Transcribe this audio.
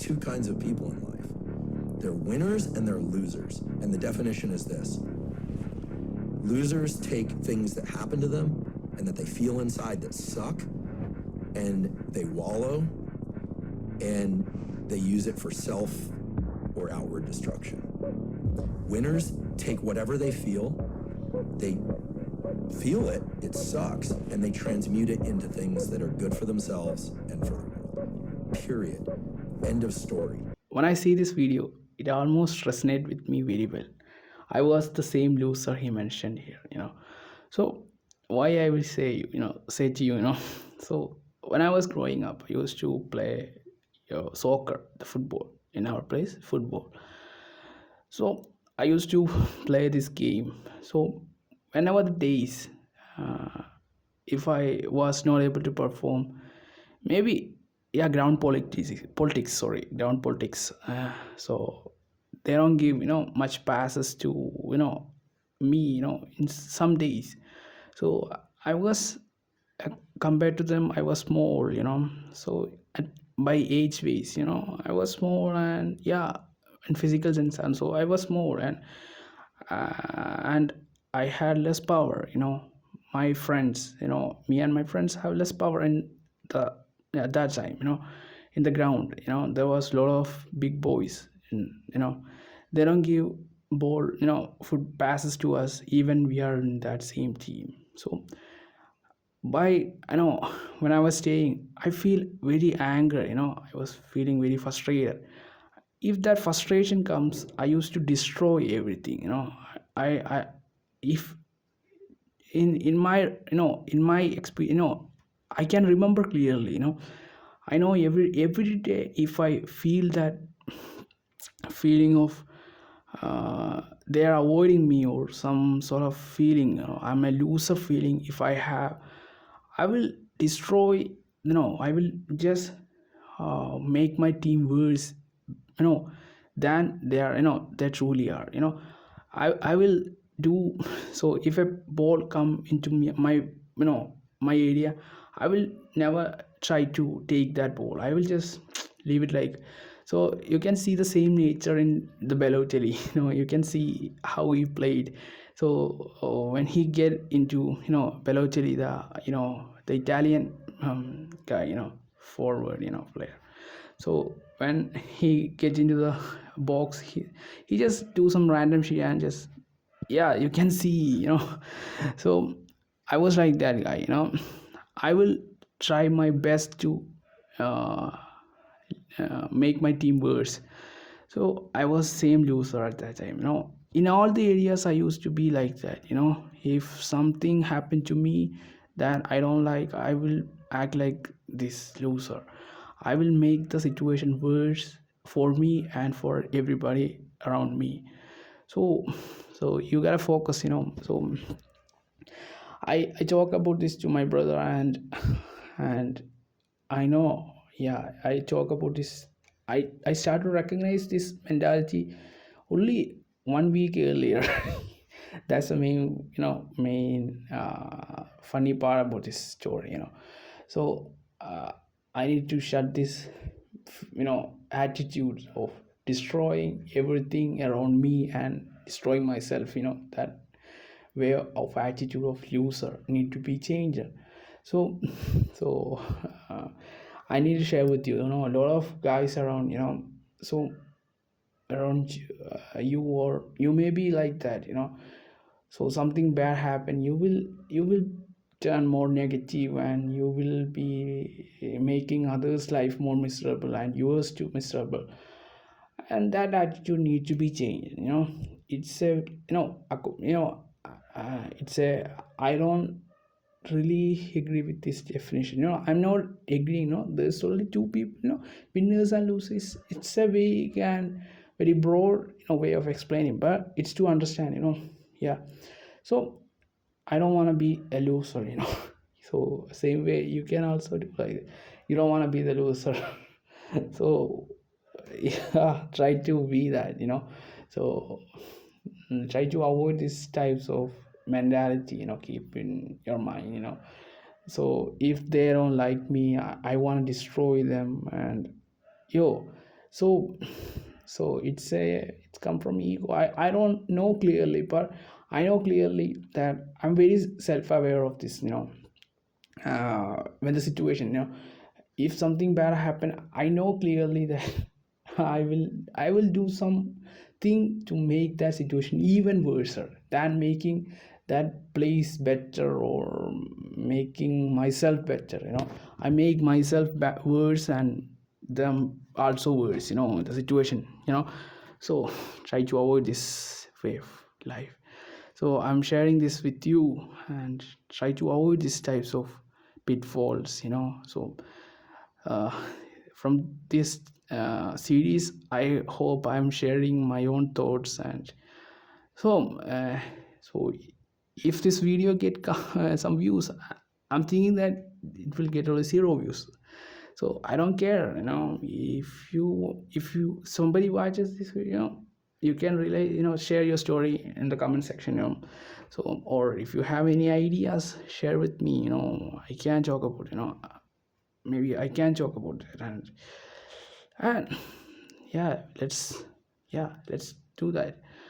two kinds of people in life. They're winners and they're losers. And the definition is this: losers take things that happen to them and that they feel inside that suck, and they wallow, and they use it for self or outward destruction. Winners take whatever they feel it, it sucks, and they transmute it into things that are good for themselves and for the world. Period. End of story. When I see this video, it almost resonated with me very well. I was the same loser he mentioned here. So why I will say to you, so when I was growing up, I used to play soccer, the football in our place, football. So I used to play this game. So whenever the days, uh, if I was not able to perform, maybe, yeah, ground politics. So they don't give much passes to me in some days. So I was, compared to them, I was small. So by age ways, I was small, and yeah, in physical sense, and so I was small, and I had less power. My friends, me and my friends have less power in the at that time. In the ground, there was a lot of big boys, and they don't give ball, foot passes to us, even we are in that same team. So by when I was staying, I feel very angry. I was feeling very frustrated. If that frustration comes, I used to destroy everything. I if in my in my experience, I can remember clearly. I know every day, if I feel that feeling of they are avoiding me, or some sort of feeling, I'm a loser feeling, if I have, I will destroy. I will just make my team worse, than they truly are. I will do. So if a ball come into me, my area, I will never try to take that ball. I will just leave it like. So you can see the same nature in the Balotelli. You can see how he played. So when he get into Balotelli, the Italian guy, forward, player. So when he gets into the box, he just do some random shit, and just, yeah, you can see. So I was like that guy. I will try my best to uh, make my team worse. So I was same loser at that time. In all the areas I used to be like that. If something happened to me that I don't like, I will act like this loser. I will make the situation worse for me and for everybody around me. So you gotta focus. So I talk about this to my brother, and I know, yeah, I talk about this. I start to recognize this mentality only 1 week earlier. That's the main funny part about this story. So I need to shut this attitude of destroying everything around me and destroying myself. That way of attitude of loser need to be changed. So so uh, I need to share with you, a lot of guys around, so around you, or you may be like that. So something bad happen, you will turn more negative, and you will be making others life more miserable and yours too miserable. And that attitude need to be changed. It's a it's a, I don't really agree with this definition. I'm not agreeing. There's only two people, winners and losers. It's a vague and very broad way of explaining, but it's to understand. Yeah. So I don't want to be a loser. So same way you can also do, like, you don't want to be the loser. So yeah, try to be that. So try to avoid these types of mentality. Keep in your mind. So if they don't like me, I want to destroy them. And yo, So it's come from ego. I don't know clearly, but I know clearly that I'm very self-aware of this, when the situation, if something bad happen, I know clearly that I will do something to make that situation even worse than making that place better or making myself better. I make myself worse and them also worse, the situation. So try to avoid this way of life. So I'm sharing this with you, and try to avoid these types of pitfalls. So uh, from this series, I hope I'm sharing my own thoughts. And so if this video get some views, I'm thinking that it will get only 0 views. So I don't care. If you somebody watches this video, you can relate, share your story in the comment section. So, or if you have any ideas, share with me. I can talk about, maybe I can talk about that. And yeah, let's do that.